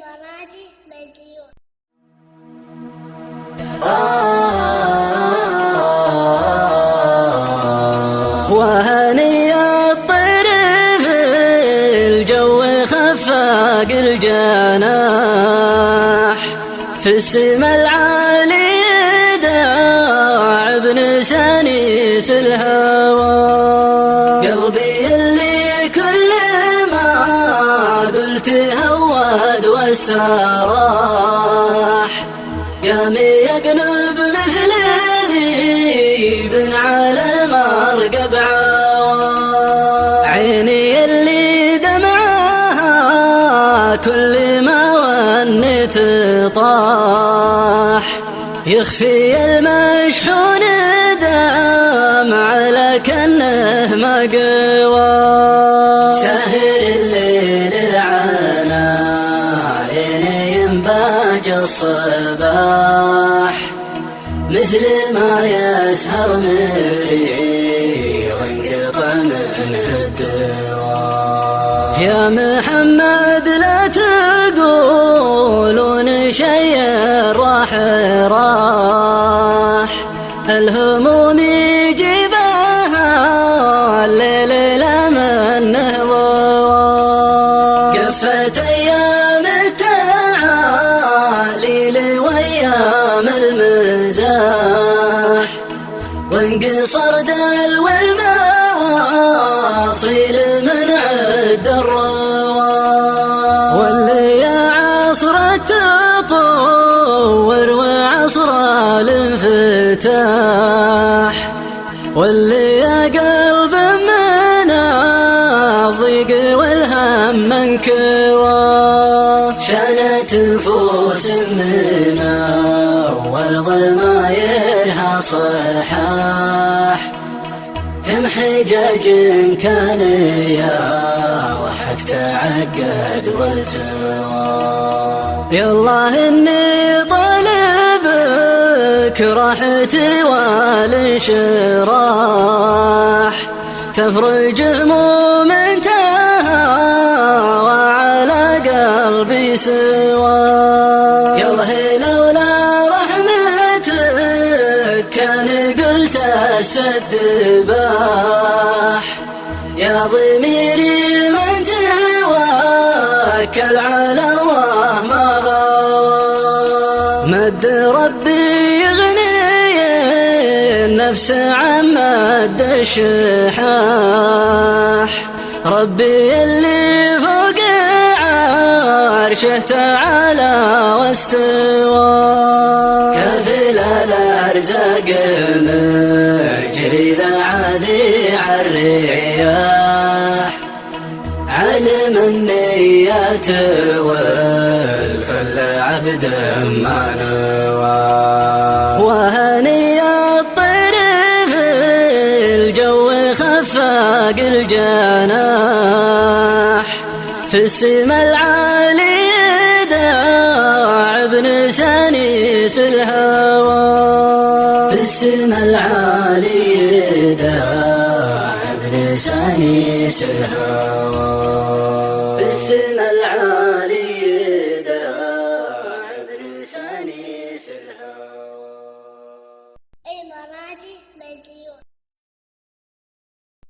المراجع مليون. وهني الطير في الجو خفاق الجناح، في السما العالي داع بنسانيس الهوى. قلبي اللي كل ما قلت هود واستراح، قام يقلب مثل ذيب على المرقب عوى. عيني اللي دمعها كل ما ونت طاح، يخفي المشحون دمع لكنه مقوى. سهر الليل العنا لين ينباج الصباح، مثل ما يسهر مريض انقطع منه الدواء. يا محمد لا تقولون شيء راح راح، الهموم يجيبها الليل لمنه ضوى. قفت ايام التعاليل وايام المزاح، وانقصر دلو المواصيل من عد الروى. واللي يا عصر التطور وعصر الانفتاح، واللي يا قلب من الضيق والهم منكوى. شانت نفوس منا والضمايرها صحاح، كم حجاج كان يا وحك تعقد والتوى. يالله اني طالبك راحتي والانشراح، تفرج هموم تهوى على قلبي سوى. يالله لولا رحمتك كان قلت السدباح، يا ضميري من توكل على الله ما غوى. مد ربي يغني النفس عن مد الشحاح، ربي اللي فوق عرشه تعالى واستوى. كفل الارزاق مجري ذا عذيع الرياح، علم النيات والكل عبد ما نوى. وهني الطير في الجو خفاق الجناح، في السما العالي داع بنسانيس الهوى. في السما العالي داع بنسانيس الهوى. في السما العالي